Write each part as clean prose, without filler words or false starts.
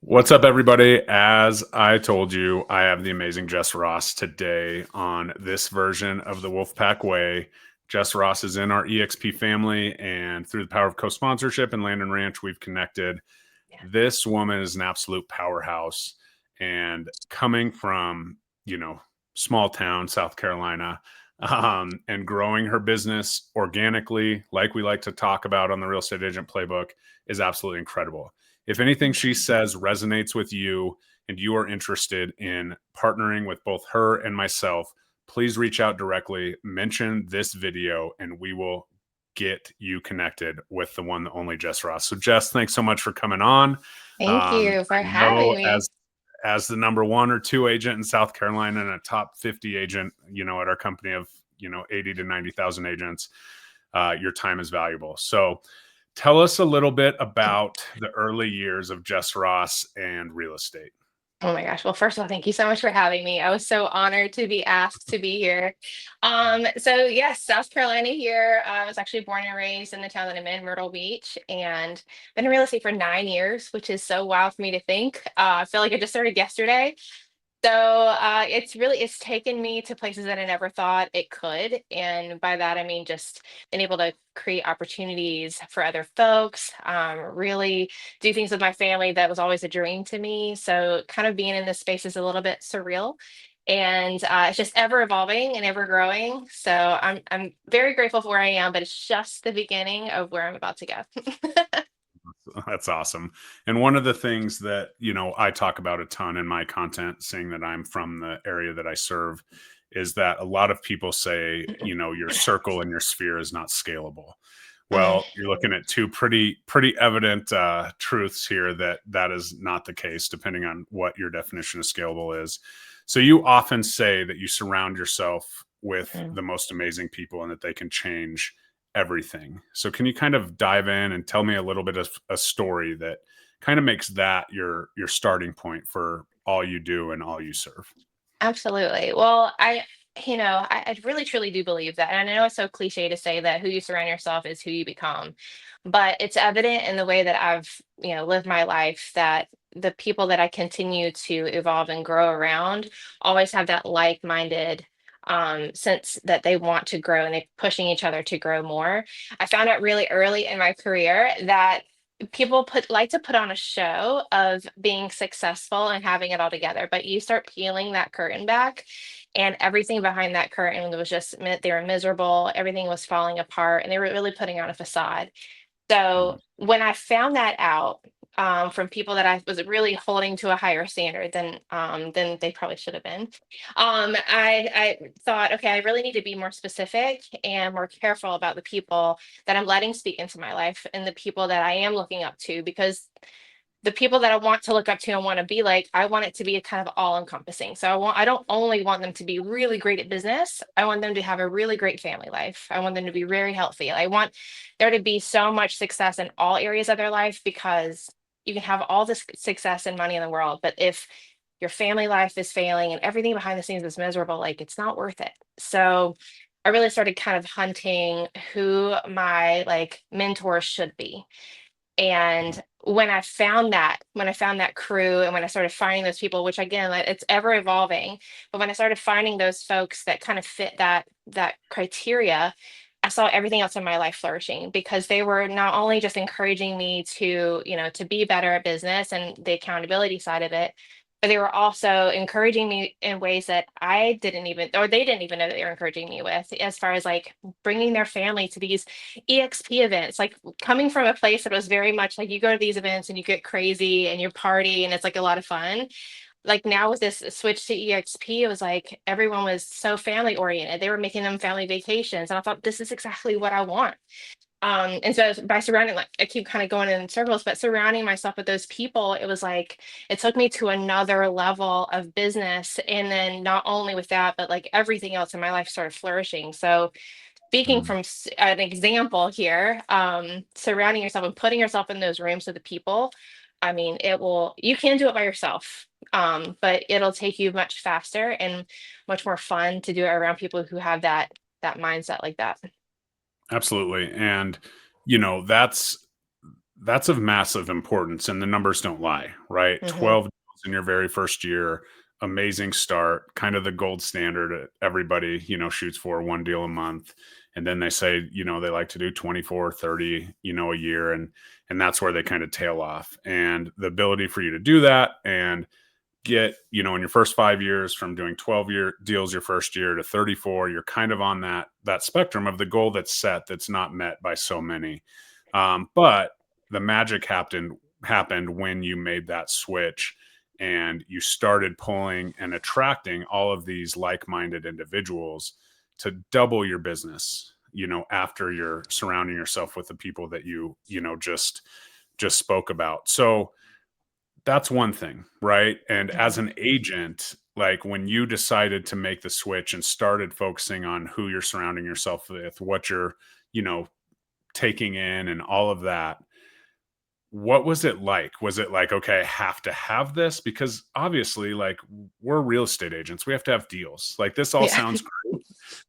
What's up, everybody? As I told you, I have the amazing Jess Ross today on this version of the Wolfpack Way. Jess Ross is in our EXP family, and through the power of co-sponsorship and Land and Ranch, we've connected. Yeah. This woman is an absolute powerhouse, and coming from, small town, South Carolina, and growing her business organically, like we like to talk about on the Real Estate Agent Playbook, is absolutely incredible. If anything she says resonates with you and you are interested in partnering with both her and myself, please reach out directly, mention this video, and we will get you connected with the one, the only Jess Ross. So Jess, thanks so much for coming on. Thank you for I know having me. as the number one or two agent in South Carolina and a top 50 agent, at our company of, 80 to 90,000 agents, your time is valuable. So tell us a little bit about the early years of Jess Ross and real estate. Oh my gosh. Well, first of all, thank you so much for having me. I was so honored to be asked to be here. So yes, South Carolina here. I was actually born and raised in the town that I'm in, Myrtle Beach, and been in real estate for 9 years, which is so wild for me to think. I feel like I just started yesterday. So it's taken me to places that I never thought it could. And by that I mean just being able to create opportunities for other folks, really do things with my family that was always a dream to me. So kind of being in this space is a little bit surreal. And it's just ever evolving and ever growing. So I'm very grateful for where I am, but it's just the beginning of where I'm about to go. That's awesome. And one of the things that, I talk about a ton in my content, saying that I'm from the area that I serve, is that a lot of people say, your circle and your sphere is not scalable. Mhm. Well, you're looking at two pretty evident truths here that is not the case, depending on what your definition of scalable is. So you often say that you surround yourself with Mhm. the most amazing people and that they can change everything. So can you kind of dive in and tell me a little bit of a story that kind of makes that your starting point for all you do and all you serve? Absolutely. Well, I really truly do believe that. And I know it's so cliche to say that who you surround yourself is who you become, but it's evident in the way that I've, lived my life that the people that I continue to evolve and grow around always have that like-minded sense that they want to grow and they're pushing each other to grow more. I found out really early in my career that people like to put on a show of being successful and having it all together, but you start peeling that curtain back and everything behind that curtain was just they were miserable, everything was falling apart, and they were really putting on a facade. Mhm. So when I found that out, from people that I was really holding to a higher standard than they probably should have been, I thought, okay, I really need to be more specific and more careful about the people that I'm letting speak into my life and the people that I am looking up to, because the people that I want to look up to and want to be like, I want it to be a kind of all encompassing. So I don't only want them to be really great at business. I want them to have a really great family life. I want them to be very healthy. I want there to be so much success in all areas of their life, because you can have all this success and money in the world, but if your family life is failing and everything behind the scenes is miserable, like it's not worth it. So I really started kind of hunting who my like mentors should be. And when I found that crew and when I started finding those people, which again, like, it's ever evolving, but when I started finding those folks that kind of fit that criteria, I saw everything else in my life flourishing, because they were not only just encouraging me to, to be better at business and the accountability side of it, but they were also encouraging me in ways that I didn't even, or they didn't even know that they were encouraging me with, as far as like bringing their family to these EXP events, like coming from a place that was very much like you go to these events and you get crazy and you party and it's like a lot of fun. Like now with this switch to EXP, it was like everyone was so family oriented. They were making them family vacations. And I thought, this is exactly what I want. And so by surrounding, like I keep kind of going in circles, but surrounding myself with those people, it was like it took me to another level of business. And then not only with that, but like everything else in my life started flourishing. So speaking Mm. from an example here, surrounding yourself and putting yourself in those rooms with the people, I mean, you can do it by yourself, but it'll take you much faster and much more fun to do it around people who have that mindset like that. Absolutely. And, that's that's of massive importance, and the numbers don't lie, right? Hmm. 12 deals in your very first year, amazing start, kind of the gold standard. Everybody, shoots for one deal a month. And then they say, they like to do 24, 30, a year. And that's where they kind of tail off. And the ability for you to do that and get, in your first 5 years from doing 12-year deals your first year to 34, you're kind of on that spectrum of the goal that's set that's not met by so many. But the magic happened when you made that switch and you started pulling and attracting all of these like-minded individuals to double your business, after you're surrounding yourself with the people that just spoke about. So that's one thing, right? And as Hmm. an agent, like when you decided to make the switch and started focusing on who you're surrounding yourself with, what you're, you know, taking in and all of that, what was it like? Was it like, okay, I have to have this? Because obviously, like, we're real estate agents, we have to have deals. Like, this all Yeah. sounds great,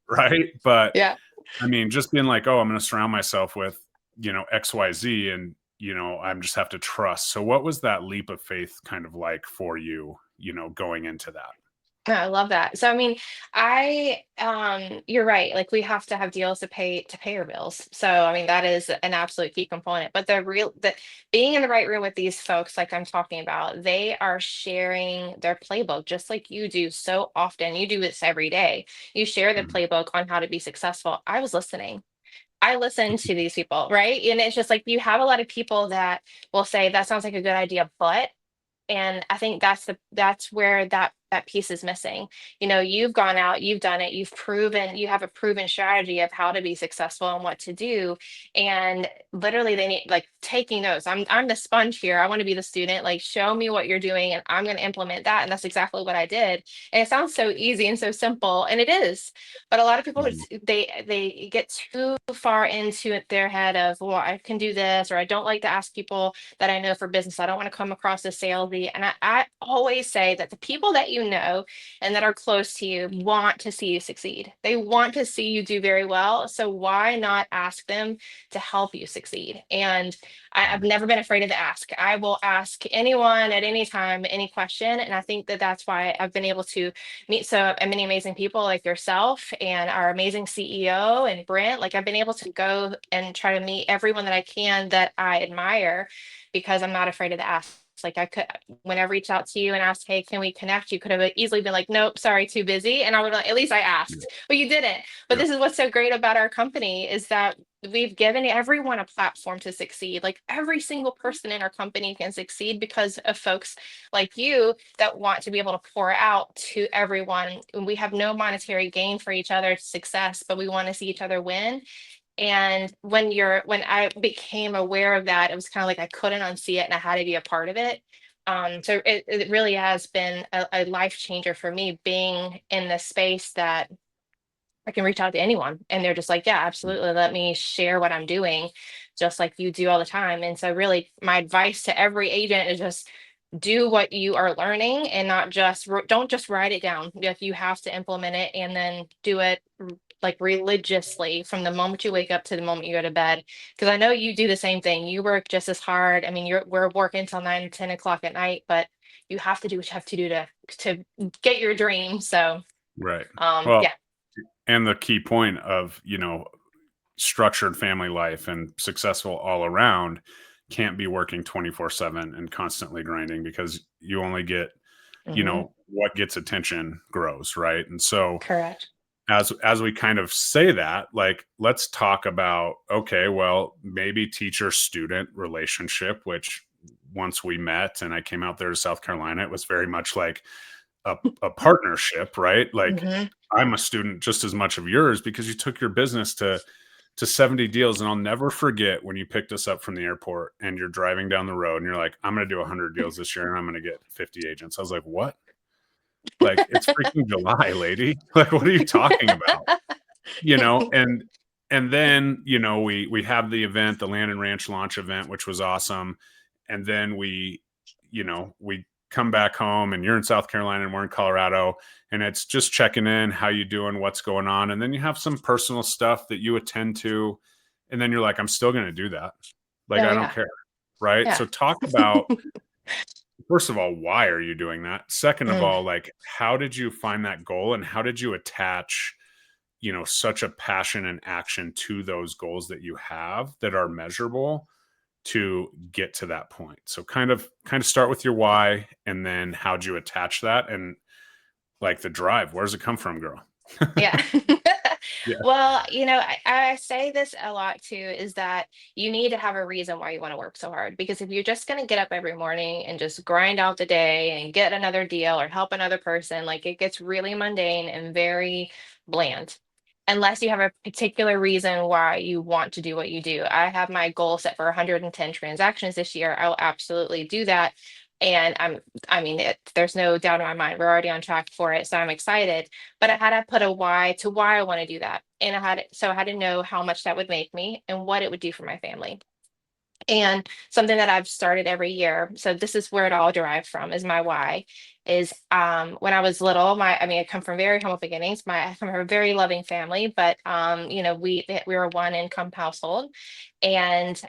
right? But Yeah. I mean, just being like, oh, I'm going to surround myself with, XYZ, and, I'm just have to trust. So what was that leap of faith kind of like for you, going into that? I love that. So I mean, you're right. Like we have to have deals to pay our bills. So I mean, that is an absolute key component. But the being in the right room with these folks, like I'm talking about, they are sharing their playbook just like you do so often. You do this every day. You share the Mhm. playbook on how to be successful. I was listening. I listen to these people, right? And it's just like you have a lot of people that will say that sounds like a good idea, but and I think that's where that piece is missing. You've gone out, you've done it, you have a proven strategy of how to be successful and what to do. And literally they need like taking notes. I'm the sponge here. I want to be the student. Like show me what you're doing and I'm going to implement that. And that's exactly what I did. And it sounds so easy and so simple, and it is. But a lot of people Mhm. they get too far into their head of, well, I can do this, or I don't like to ask people that I know for business. I don't want to come across as salesy. And I always say that the people that you know and that are close to you want to see you succeed. They want to see you do very well. So why not ask them to help you succeed? And I've never been afraid to ask. I will ask anyone at any time, any question. And I think that that's why I've been able to meet so many amazing people like yourself and our amazing CEO and Brent. Like I've been able to go and try to meet everyone that I can that I admire because I'm not afraid to ask. Like I could, when I reached out to you and asked, "Hey, can we connect?" You could have easily been like, "Nope, sorry, too busy." And I would at least I Yeah. asked, but you didn't. But Yeah. this is what's so great about our company is that we've given everyone a platform to succeed. Like every single person in our company can succeed because of folks like you that want to be able to pour out to everyone. We have no monetary gain for each other's success, but we want to see each other win. And when I became aware of that, it was kind of like I couldn't unsee it and I had to be a part of it. So it really has been a life changer for me being in this space that I can reach out to anyone and they're just like, yeah, absolutely. Let me share what I'm doing, just like you do all the time. And so really my advice to every agent is just do what you are learning and not just don't just write it down. If you have to implement it and then do it like religiously from the moment you wake up to the moment you go to bed. Because I know you do the same thing. You work just as hard. I mean, we're working till 9, 10 o'clock at night, but you have to do what you have to do to get your dream. So Right. Well, yeah. and the key point of, structured family life and successful all around can't be working 24/7 and constantly grinding, because you only get, Hmm. what gets attention grows, right? And so Correct. as we kind of say that, like, let's talk about, okay, well, maybe teacher student relationship, which once we met and I came out there to South Carolina, it was very much like a partnership, right? Like, Hmm. I'm a student just as much of yours because you took your business to 70 deals. And I'll never forget when you picked us up from the airport and you're driving down the road and you're like, I'm going to do 100 deals this year and I'm going to get 50 agents. I was like, what? Like, it's freaking July, lady. Like, what are you talking about? And then, we have the event, the Land and Ranch launch event, which was awesome. And then we come back home and you're in South Carolina and we're in Colorado, and it's just checking in, how you doing, what's going on. And then you have some personal stuff that you attend to. And then you're like, I'm still going to do that. Like, Oh I don't yeah. care. right? Yeah. So talk about, first of all, why are you doing that? Second of Mm. all, like, how did you find that goal and how did you attach, such a passion and action to those goals that you have that are measurable to get to that point? So kind of start with your why and then how'd you attach that and like the drive, where does it come from, girl? Yeah. Yeah. Well, I say this a lot too, is that you need to have a reason why you want to work so hard. Because if you're just going to get up every morning and just grind out the day and get another deal or help another person, like it gets really mundane and very bland. Unless you have a particular reason why you want to do what you do. I have my goal set for 110 transactions this year. I will absolutely do that. And there's no doubt in my mind. We're already on track for it. So I'm excited, but I had to put a why to why I want to do that. And I had to know how much that would make me and what it would do for my family. And something that I've started every year. So this is where it all derived from, is my why. Is when I was little, I come from very humble beginnings. I come from a very loving family, but we were a one income household, and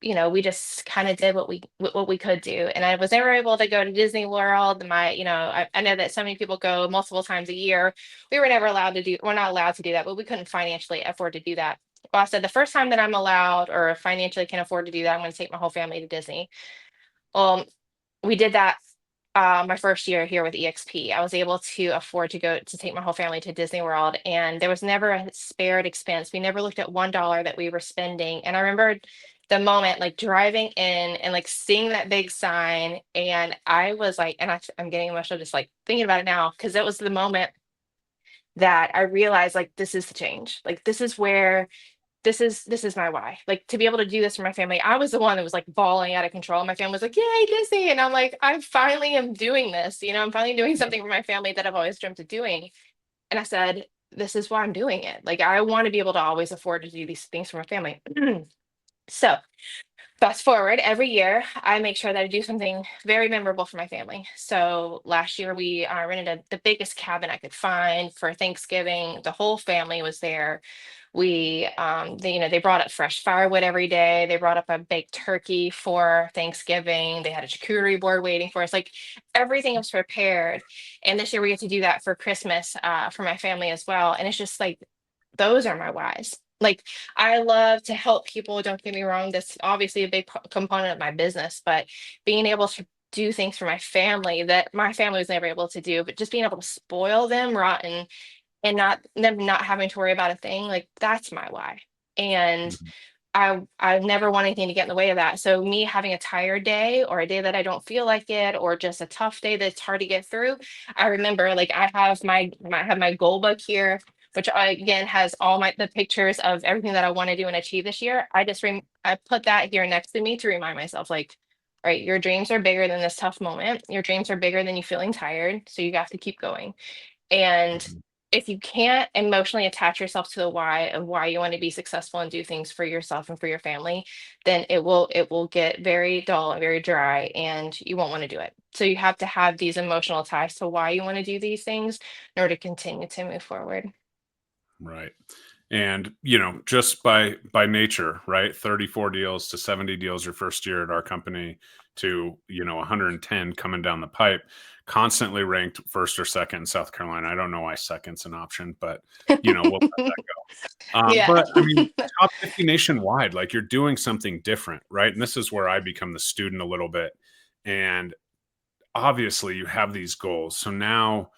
we just kind of did what we could do. And I was never able to go to Disney World. I know that so many people go multiple times a year. We're not allowed to do that, but we couldn't financially afford to do that. Well, I said the first time that I'm allowed or financially can afford to do that, I'm going to take my whole family to Disney. Well, we did that my first year here with EXP. I was able to afford to take my whole family to Disney World, and there was never a spared expense. We never looked at $1 that we were spending. And I remember the moment, like driving in and like seeing that big sign, and I was like, I'm getting emotional just like thinking about it now, because that was the moment that I realized, like, this is the change. Like, this is my why. Like, to be able to do this for my family. I was the one that was like bawling out of control. My family was like, "Yay, Disney!" And I'm like, I finally am doing this. I'm finally doing something for my family that I've always dreamt of doing. And I said, this is why I'm doing it. Like, I want to be able to always afford to do these things for my family. So fast forward, every year I make sure that I do something very memorable for my family. So last year we rented the biggest cabin I could find for Thanksgiving. The whole family was there. They brought up fresh firewood every day. They brought up a baked turkey for Thanksgiving. They had a charcuterie board waiting for us. Like, everything was prepared. And this year we get to do that for Christmas for my family as well. And it's just like, those are my whys. Like, I love to help people. Don't get me wrong. That's obviously a big component of my business, but being able to do things for my family that my family was never able to do, but just being able to spoil them rotten and not them not having to worry about a thing, like, that's my why. And Mhm. I never want anything to get in the way of that. So me having a tired day or a day that I don't feel like it, or just a tough day that's hard to get through, I remember, like, I have my goal book here, which again has all the pictures of everything that I want to do and achieve this year. I put that here next to me to remind myself, like, all right, your dreams are bigger than this tough moment. Your dreams are bigger than you feeling tired. So you have to keep going. And Mhm. if you can't emotionally attach yourself to the why of why you want to be successful and do things for yourself and for your family, then it will get very dull and very dry, and you won't want to do it. So you have to have these emotional ties to why you want to do these things in order to continue to move forward. Right. And, just by nature, right? 34 deals to 70 deals your first year at our company to, 110 coming down the pipe, constantly ranked first or second in South Carolina. I don't know why second's an option, but we'll let that go. Yeah. But I mean, top 50 nationwide, like you're doing something different, right? And this is where I become the student a little bit. And obviously you have these goals. So now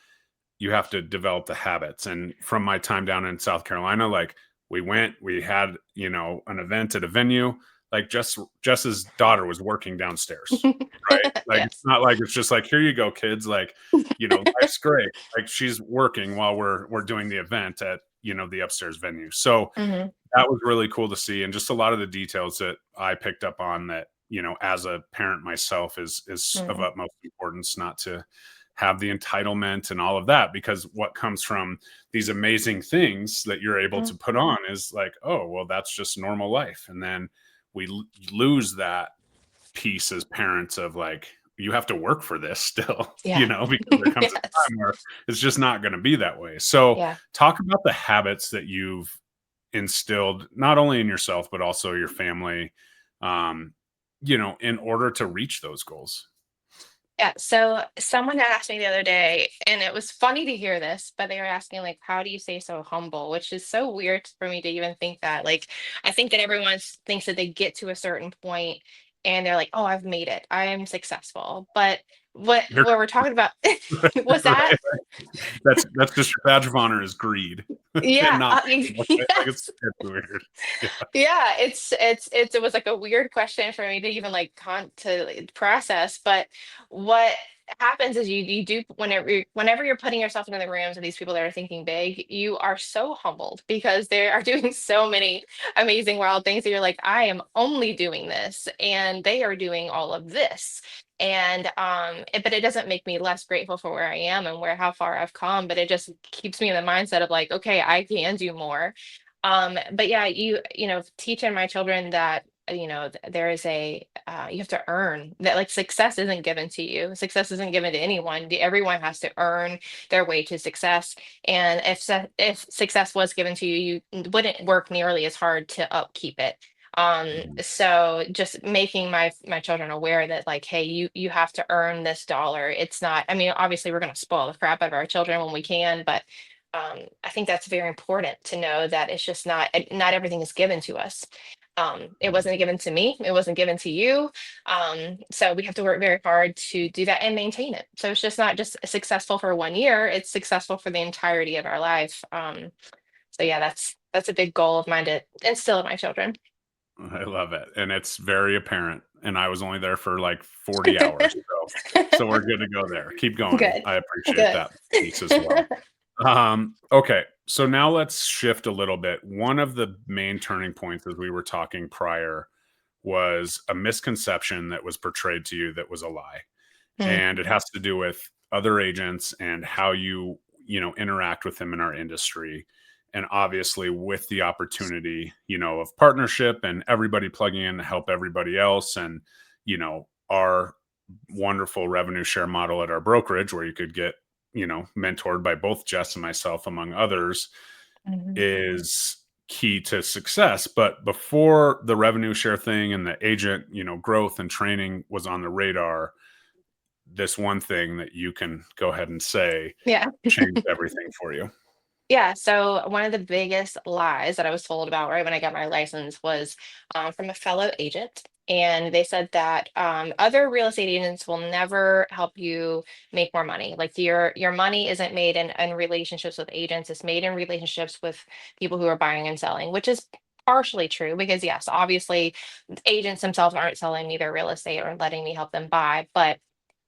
you have to develop the habits. And from my time down in South Carolina, like we had, an event at a venue, like Jess's daughter was working downstairs, right? Like, it's Yes. not like it's just like, here you go, kids. Like, life's great. Like, she's working while we're doing the event at, the upstairs venue. So Hmm. that was really cool to see. And just a lot of the details that I picked up on that, as a parent myself is of Hmm. utmost importance not to have the entitlement and all of that, because what comes from these amazing things that you're able to put on is like, oh, well, that's just normal life. And then we lose that piece as parents of like, you have to work for this still, Yeah. because there comes a Yes. time where it's just not going to be that way. So Yeah. talk about the habits that you've instilled not only in yourself but also your family, um, in order to reach those goals? Yeah, so someone asked me the other day, and it was funny to hear this, but they were asking like, "How do you stay so humble?" Which is so weird for me to even think that. Like, I think that everyone thinks that they get to a certain point, and they're like, "Oh, I've made it. I am successful." But You're what we're talking about was that. right. That's just your badge of honor is greed and Yeah, not like yes. it's weird. Yeah. Yeah, it was like a weird question for me to even like process. But what happens is you do whenever you're putting yourself into the rooms of these people that are thinking big, you are so humbled because they are doing so many amazing wild things that you're like, I am only doing this and they are doing all of this. And but it doesn't make me less grateful for where I am and where how far I've come, but it just keeps me in the mindset of like, okay, I can do more. But yeah, teaching my children that there is you have to earn that. Like, success isn't given to you. Success isn't given to anyone. Everyone has to earn their way to success. And if success was given to you, you wouldn't work nearly as hard to upkeep it. Mhm. So just making my children aware that, like, hey, you have to earn this dollar. It's not, I mean, obviously we're going to spoil the crap out of our children when we can, but I think that's very important to know that it's just not everything is given to us. It Mhm. wasn't given to me. It wasn't given to you. So we have to work very hard to do that and maintain it. So it's just not just successful for 1 year. It's successful for the entirety of our life. So yeah, that's a big goal of mine to instill in my children. I love it, and it's very apparent, and I was only there for, like, 40 hours, so we're good to go there. Keep going. Good. I appreciate Good. that piece as well. Okay, so now let's shift a little bit. One of the main turning points as we were talking prior was a misconception that was portrayed to you that was a lie, and it Mhm. has to do with other agents and how interact with them in our industry. And obviously, with the opportunity, of partnership and everybody plugging in to help everybody else, and our wonderful revenue share model at our brokerage, where you could get mentored by both Jess and myself, among others, Mhm. is key to success. But before the revenue share thing and the agent, growth and training was on the radar, this one thing that you can go ahead and say Yeah. changed everything for you. Yeah, so one of the biggest lies that I was told about right when I got my license was from a fellow agent. And they said that other real estate agents will never help you make more money. Like, your money isn't made in relationships with agents, it's made in relationships with people who are buying and selling, which is partially true because, yes, obviously, agents themselves aren't selling me their real estate or letting me help them buy. But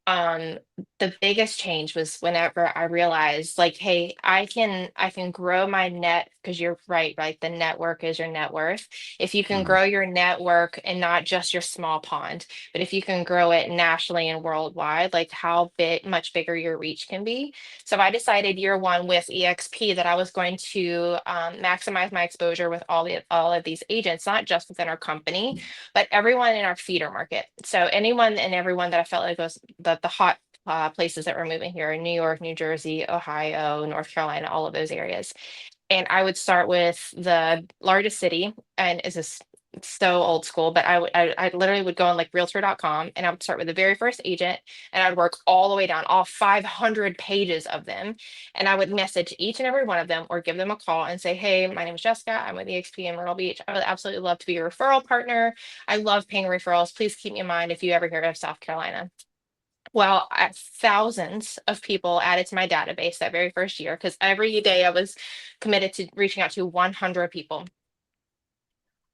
um the biggest change was whenever I realized, like, hey, I can grow my net, because you're right, the network is your net worth. If you can Mhm. grow your network and not just your small pond, but if you can grow it nationally and worldwide, like, how big much bigger your reach can be. So I decided year one with EXP that I was going to maximize my exposure with all of these agents, not just within our company, but everyone in our feeder market. So anyone and everyone that I felt like was the hot places that were moving here in New York, New Jersey, Ohio, North Carolina, all of those areas. And I would start with the largest city, and it's just so old school, but I literally would go on like realtor.com, and I would start with the very first agent, and I'd work all the way down all 500 pages of them. And I would message each and every one of them or give them a call and say, hey, my name is Jessica. I'm with EXP in Myrtle Beach. I would absolutely love to be your referral partner. I love paying referrals. Please keep me in mind if you ever hear of South Carolina. Well, thousands of people added to my database that very first year, because every day I was committed to reaching out to 100 people.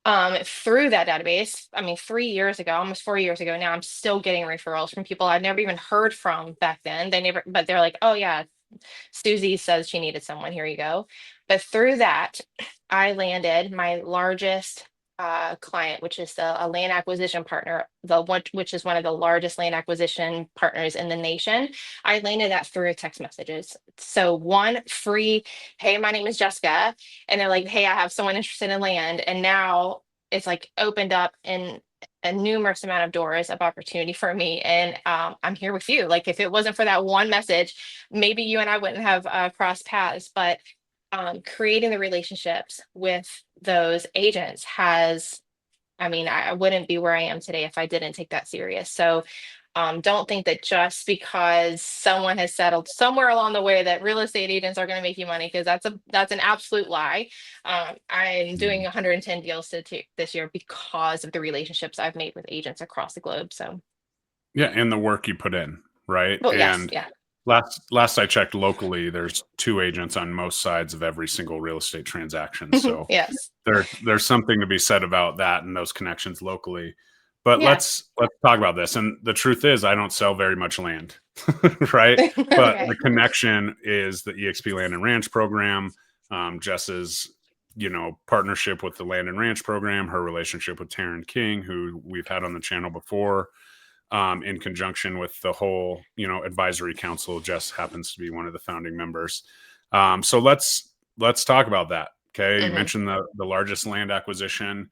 Through that database, I mean, 3 years ago, almost 4 years ago now, I'm still getting referrals from people I'd never even heard from back then. But they're like, oh yeah, Susie says she needed someone. Here you go. But through that, I landed my largest client, which is a land acquisition partner, which is one of the largest land acquisition partners in the nation. I landed that through text messages. So one free, hey, my name is Jessica, and they're like, hey, I have someone interested in land, and now it's like opened up in a numerous amount of doors of opportunity for me. And I'm here with you. Like, if it wasn't for that one message, maybe you and I wouldn't have crossed paths. But creating the relationships with those agents has I mean, I wouldn't be where I am today if I didn't take that serious. So don't think that just because someone has settled somewhere along the way that real estate agents are going to make you money, because that's an absolute lie. I'm doing Mm. 110 deals this year because of the relationships I've made with agents across the globe. So, Yeah, and the work you put in, right? well, yes, And yeah. last I checked locally, there's 2 agents on most sides of every single real estate transaction. So Yes. there's something to be said about that and those connections locally. But Yeah. let's talk about this. And the truth is, I don't sell very much land, right? But the Okay. connection is the EXP Land and Ranch program. Jess's, partnership with the Land and Ranch program, her relationship with Taryn King, who we've had on the channel before, in conjunction with the whole, advisory council. Jess happens to be one of the founding members. So let's talk about that. Okay, you Hmm. mentioned the largest land acquisition,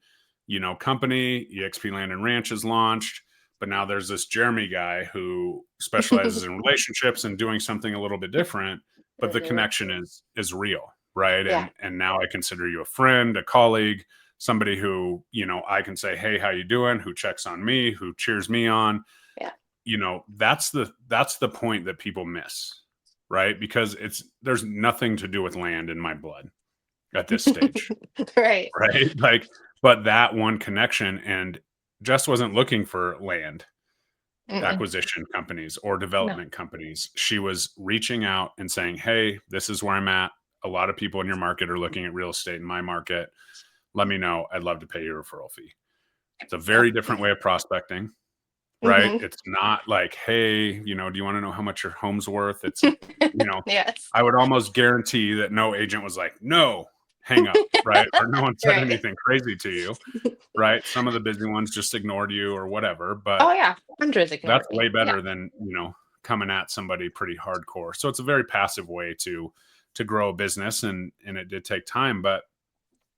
company. EXP Land and Ranch is launched, but now there's this Jeremy guy who specializes in relationships and doing something a little bit different. But the Hmm. connection is real, right? Yeah. And now I consider you a friend, a colleague, somebody who, I can say, hey, how you doing, who checks on me, who cheers me on. Yeah. That's the point that people miss, right? Because there's nothing to do with land in my blood at this stage. Right. Right. Like, but that one connection, and Jess wasn't looking for land Mm-mm. acquisition companies or No. development companies. She was reaching out and saying, hey, this is where I'm at. A lot of people in your market are looking at real estate in my market. Let me know. I'd love to pay you a referral fee. It's a Yep. very different way of prospecting, right? Hmm. It's not like, hey, do you want to know how much your home's worth? You know, Yes. I would almost guarantee that no agent was like, no, hang up, right? Or no one said Right. anything crazy to you, right? Some of the busy ones just ignored you or whatever, but Oh yeah. Hundreds that's ignored way me. Yeah. better than, coming at somebody pretty hardcore. So it's a very passive way to grow a business, and it did take time, but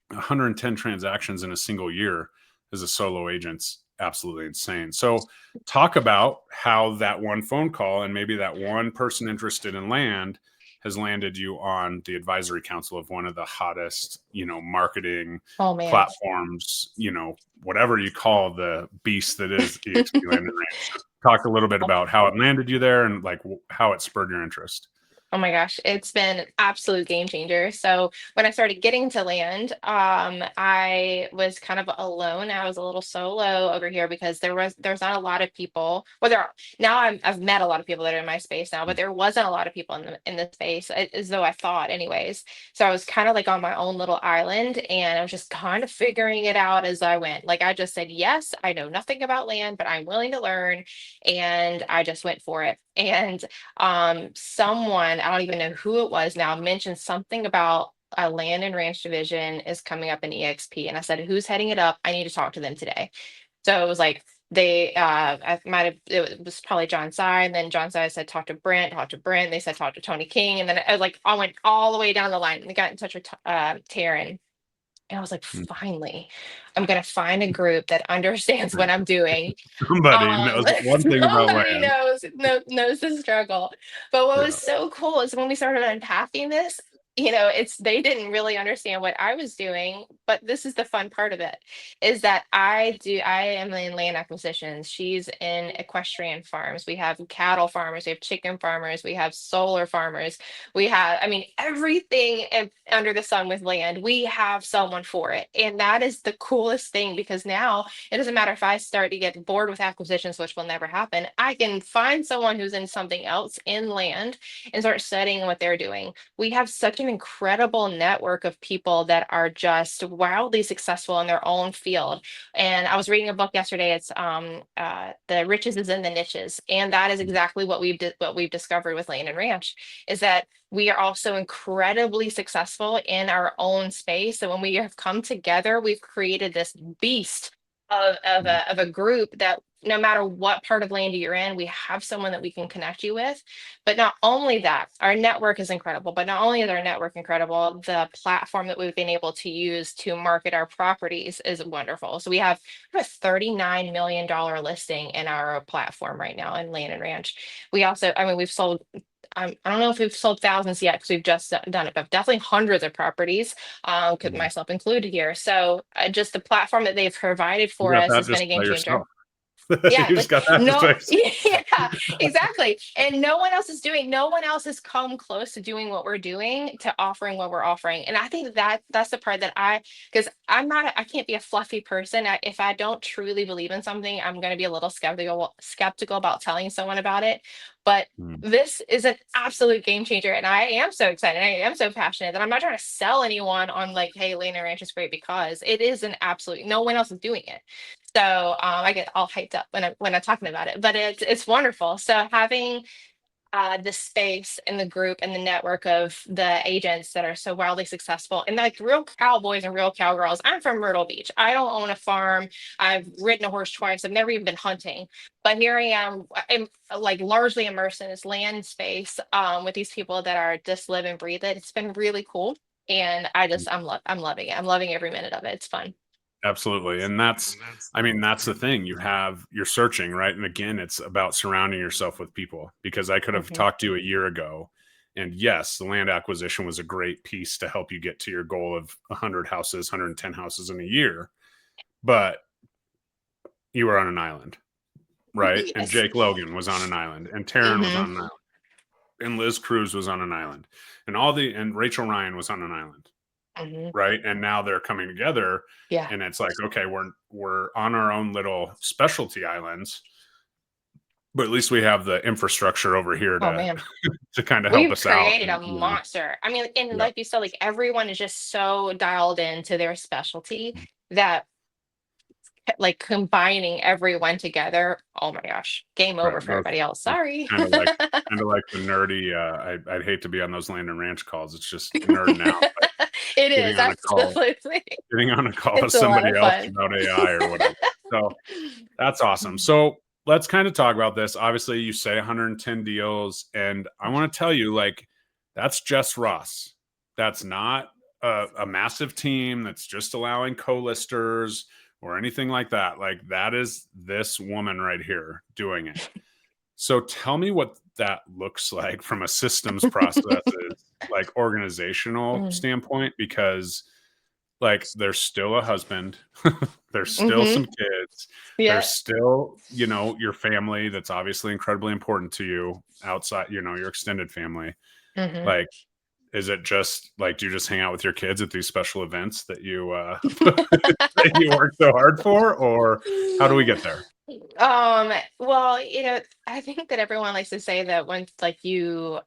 110 transactions in a single year as a solo agent's absolutely insane. So talk about how that one phone call and maybe that one person interested in land has landed you on the advisory council of one of the hottest, marketing Oh man. platforms, whatever you call the beast that is EXP Land and Ranch. Talk a little bit about how it landed you there and like how it spurred your interest. Oh my gosh, it's been an absolute game changer. So when I started getting to land, I was kind of alone. I was a little solo over here because there's not a lot of people. Well, now I've met a lot of people that are in my space now, but there wasn't a lot of people in the space, as though I thought, anyways. So I was kind of like on my own little island, and I was just kind of figuring it out as I went. Like I just said, yes, I know nothing about land, but I'm willing to learn, and I just went for it. And someone, I don't even know who it was now, mentioned something about a land and ranch division is coming up in EXP. And I said, who's heading it up? I need to talk to them today. So it was like I might have, it was probably John Sy, and then John Sy said, talk to Brent. They said, talk to Tony King. And then I was like, I went all the way down the line and got in touch with Taryn. And I was like, Mm. finally, I'm gonna find a group that understands what I'm doing. Somebody knows one thing about Somebody land. knows the struggle. But what Yeah. was so cool is when we started unpacking this, it's they didn't really understand what I was doing, but this is the fun part of it, is that I am in land acquisitions. She's in equestrian farms. We have cattle farmers, we have chicken farmers, we have solar farmers, we have, I mean, everything under the sun with land, we have someone for it. And that is the coolest thing, because now it doesn't matter if I start to get bored with acquisitions, which will never happen. I can find someone who's in something else in land and start studying what they're doing. We have such an incredible network of people that are just wildly successful in their own field. And I was reading a book yesterday. It's The Riches is in the Niches. And that is exactly what we've discovered with Land and Ranch, is that we are also incredibly successful in our own space. And when we have come together, we've created this beast of a group that no matter what part of land you're in, we have someone that we can connect you with. But not only that, our network is incredible. But not only is our network incredible, the platform that we've been able to use to market our properties is wonderful. So we have a $39 million listing in our platform right now in Land and Ranch. We also, I mean, we've sold. I don't know if we've sold thousands yet because we've just done it, but definitely hundreds of properties, Mhm. myself included here. So just the platform that they've provided You for got us that has been just a game by changer. yourself. Yeah, You just with got that just by no, yourself. yeah, exactly. And no one else has come close to doing what we're doing, to offering what we're offering. And I think that that's the part that because I can't be a fluffy person. If I don't truly believe in something, I'm going to be a little skeptical about telling someone about it. But Mm, this is an absolute game changer. And I am so excited. I am so passionate that I'm not trying to sell anyone on like, hey, Lena Ranch is great, because it is an absolute, no one else is doing it. So I get all hyped up when I'm talking about it, but it's wonderful. So having the space and the group and the network of the agents that are so wildly successful and like real cowboys and real cowgirls. I'm from Myrtle Beach. I don't own a farm. I've ridden a horse twice. I've never even been hunting, but here I am. I'm like largely immersed in this land space with these people that are just live and breathe it. It's been really cool, and mm. I'm loving it. I'm loving every minute of it. It's fun. Absolutely. And that's, I mean, that's the thing. You're searching, right? And again, it's about surrounding yourself with people, because I could have Hmm. talked to you a year ago. And yes, the land acquisition was a great piece to help you get to your goal of 100 houses, 110 houses in a year. But you were on an island, right? And Yes. Jake Logan was on an island, and Taryn was Hmm. on an island, and Liz Cruz was on an island, and Rachel Ryan was on an island, Hmm. right? And now they're coming together, Yeah. and it's like, okay, we're on our own little specialty islands, but at least we have the infrastructure over here Oh to man. kind of help We've us out, created and a monster. I mean, and yeah, like you said, like everyone is just so dialed into their specialty that like combining everyone together, oh my gosh, game right. over for Those everybody else. it's Sorry. kind of like the nerdy. I'd hate to be on those land and ranch calls. It's just nerding out, but It is getting on a call, absolutely. getting on a call with It's a lot somebody of else fun. about AI or whatever. So that's awesome. So let's kind of talk about this. Obviously, you say 110 deals, and I want to tell you, like, that's Jess Ross. That's not a massive team that's just allowing co-listers or anything like that. Like, that is this woman right here doing it. So tell me what that looks like from a systems processes, like organizational Mm. standpoint, because like there's still a husband, there's still Hmm. some kids, there's Yeah. still, your family that's obviously incredibly important to you outside, your extended family. Hmm. Like, is it just like, do you just hang out with your kids at these special events that you that you work so hard for, or how do we get there? Well, I think that everyone likes to say that once like you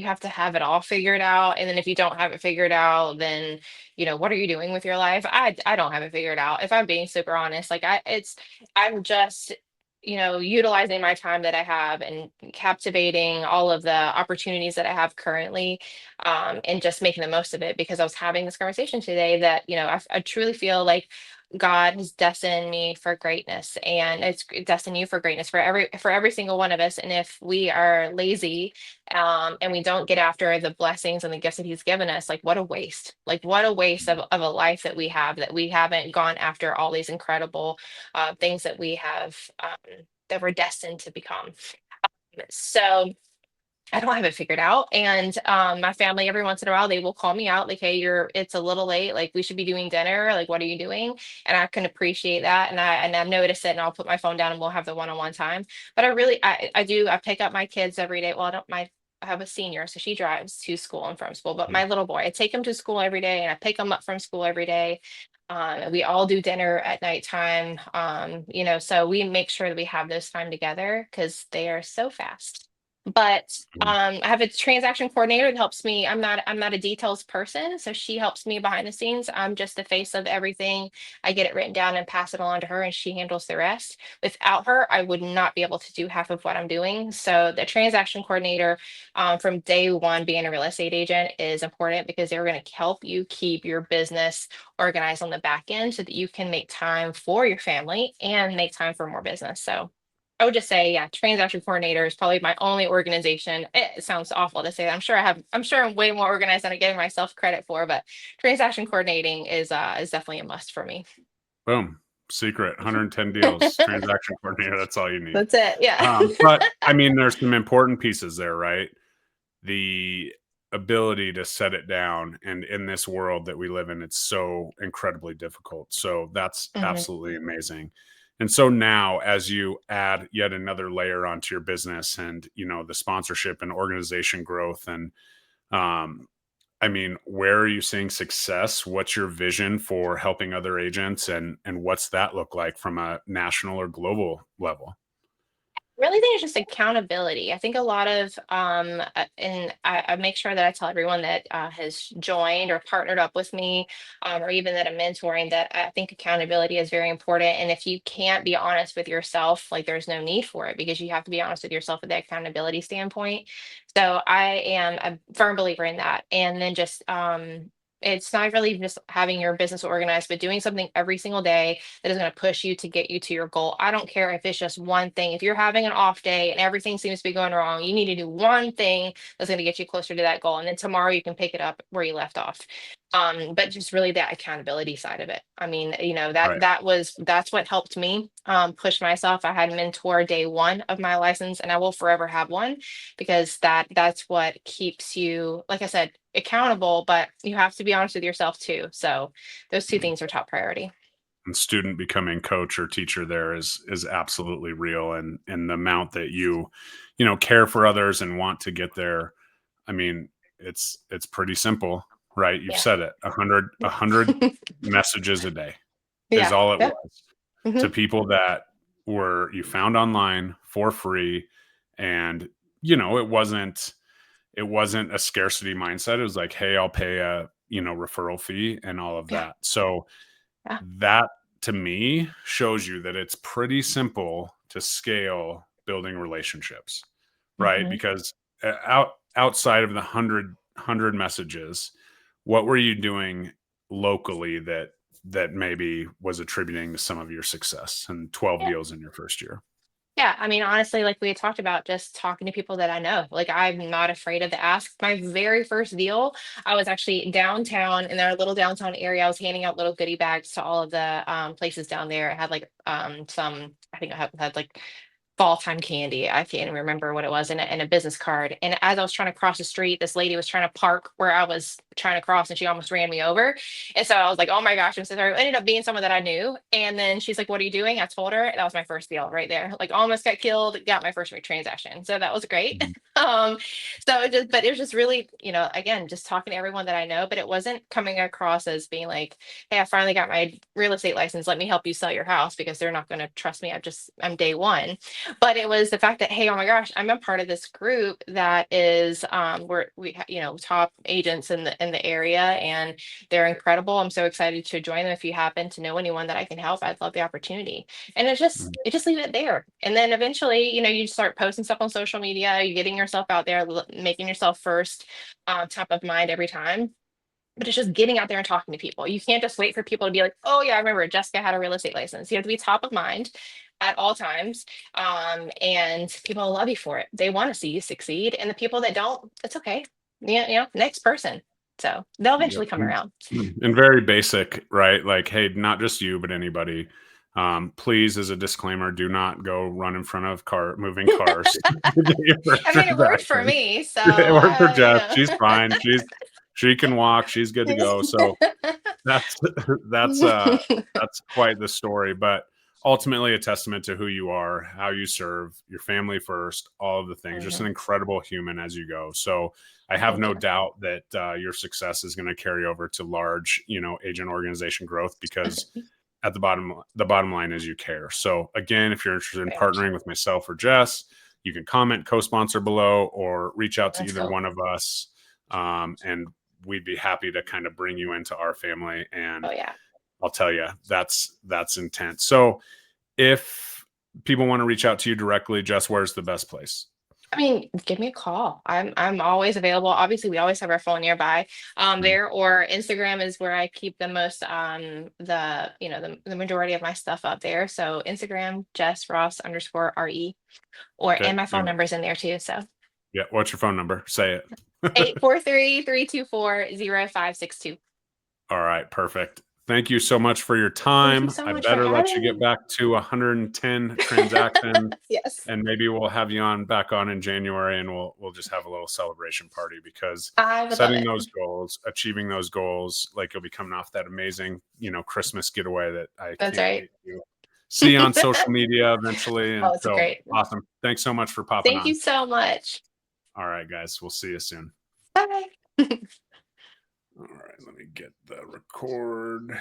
have to have it all figured out, and then if you don't have it figured out, then what are you doing with your life? I don't have it figured out. If I'm being super honest, like I'm just utilizing my time that I have and captivating all of the opportunities that I have currently, and just making the most of it, because I was having this conversation today that I truly feel like God has destined me for greatness, and it's destined you for greatness for every single one of us. And if we are lazy, and we don't get after the blessings and the gifts that He's given us, like what a waste! Like what a waste of a life that we haven't gone after all these incredible things that we have, that we're destined to become. So I don't have it figured out. And my family, every once in a while, they will call me out like, hey, it's a little late. Like, we should be doing dinner. Like, what are you doing? And I can appreciate that. And I notice it, and I'll put my phone down and we'll have the one-on-one time. But I pick up my kids every day. Well, I have a senior, so she drives to school and from school. But Mhm. my little boy, I take him to school every day and I pick him up from school every day. We all do dinner at nighttime. So we make sure that we have this time together because they are so fast. But Mhm. I have a transaction coordinator that helps me. I'm not a details person, so she helps me behind the scenes. I'm just the face of everything. I get it written down and pass it along to her, and she handles the rest. Without her, I would not be able to do half of what I'm doing. So the transaction coordinator, from day one, being a real estate agent is important because they're going to help you keep your business organized on the back end so that you can make time for your family and make time for more business. So I would just say, yeah, transaction coordinator is probably my only organization. It sounds awful to say that. I'm sure I'm way more organized than I'm giving myself credit for, but transaction coordinating is definitely a must for me. Boom. Secret 110 deals, transaction coordinator. That's all you need. That's it. Yeah. But I mean, there's some important pieces there, right? The ability to set it down. And in this world that we live in, it's so incredibly difficult. So that's Mhm. absolutely amazing. And so now, as you add yet another layer onto your business and, the sponsorship and organization growth and, um, I mean, where are you seeing success? What's your vision for helping other agents and what's that look like from a national or global level? Really think it's just accountability. I think a lot of and I make sure that I tell everyone that has joined or partnered up with me, or even that I'm mentoring, that I think accountability is very important. And if you can't be honest with yourself, like there's no need for it, because you have to be honest with yourself with the accountability standpoint. So I am a firm believer in that. And then just it's not really just having your business organized, but doing something every single day that is going to push you to get you to your goal. I don't care if it's just one thing. If you're having an off day and everything seems to be going wrong, you need to do one thing that's going to get you closer to that goal. And then tomorrow you can pick it up where you left off. But just really that accountability side of it. I mean, Right. that's what helped me push myself. I had a mentor day one of my license, and I will forever have one because that's what keeps you, like I said, accountable, but you have to be honest with yourself too. So those two things are top priority. And student becoming coach or teacher there is absolutely real. And the amount that care for others and want to get there. I mean, it's pretty simple, right? You've Yeah. said it. A hundred messages a day is Yeah. all it Yeah. was Hmm. to people that were you found online for free. And it wasn't a scarcity mindset. It was like, hey, I'll pay a referral fee and all of Yeah. that. So Yeah. that to me shows you that it's pretty simple to scale building relationships, right? Hmm. Because outside of the hundred messages, what were you doing locally that maybe was attributing to some of your success and 12 Yeah. deals in your first year? Yeah. I mean, honestly, like we had talked about, just talking to people that I know. Like I'm not afraid of the ask. My very first deal, I was actually downtown in our little downtown area. I was handing out little goodie bags to all of the places down there. I had like some, I think I had like fall time candy. I can't even remember what it was, in a business card. And as I was trying to cross the street, this lady was trying to park where I was trying to cross, and she almost ran me over. And so I was like, "Oh my gosh, I'm so sorry." It ended up being someone that I knew. And then she's like, "What are you doing?" I told her. That was my first deal right there. Like almost got killed, got my first transaction. So that was great. Mhm. um, so but it was just really, again, just talking to everyone that I know. But it wasn't coming across as being like, "Hey, I finally got my real estate license. Let me help you sell your house," because they're not going to trust me. I'm day one. But it was the fact that, hey, oh my gosh, I'm a part of this group that is top agents in the area, and they're incredible. I'm so excited to join them. If you happen to know anyone that I can help, I'd love the opportunity. And it just leave it there. And then eventually, you start posting stuff on social media, you getting yourself out there, making yourself first, top of mind every time. But it's just getting out there and talking to people. You can't just wait for people to be like, "Oh yeah, I remember Jessica had a real estate license." You have to be top of mind at all times. And people love you for it. They want to see you succeed. And the people that don't, it's okay. Yeah, next person. So they'll Yep. eventually come around. And very basic, right? Like, hey, not just you, but anybody. Please, as a disclaimer, do not go run in front of moving cars to get your first I mean, it worked for transaction. me. So It worked for Jess. She's fine. She can walk. She's good to go. So that's that's uh that's quite the story, but ultimately a testament to who you are, how you serve your family first, all of the things. Just an Mhm. incredible human as you go. So I have Thank no you. doubt that your success is going to carry over to large, agent organization growth because the bottom line is you care. So again, if you're interested in Very much. partnering with myself or Jess, you can comment, co-sponsor below, or reach out to Let's either go. one of us. And we'd be happy to kind of bring you into our family. Oh And yeah. I'll tell you, that's intense. So if people want to reach out to you directly, Jess, where's the best place? I mean, give me a call. I'm always available. Obviously, we always have our phone nearby. Mhm. There or Instagram is where I keep the most the majority of my stuff up there. So Instagram, Jess Ross _RE, or Okay. and my phone number's in there too. So Yeah. What's your phone number? Say it. 843-324-0562. All right, perfect. Thank you so much for your Thank you time. so I much for better let you having get me. back to 110 transactions, Yes, and maybe we'll have you on back on in January, and we'll just have a little celebration party, because I would love setting it. those goals, achieving those goals, like you'll be coming off that amazing, Christmas getaway that I That's can't right. wait to see on social media eventually. Oh, And it's so great. awesome. Thanks so much for popping Thank you on. so much. All right, guys, we'll see you soon. Bye. All right, let me get the record.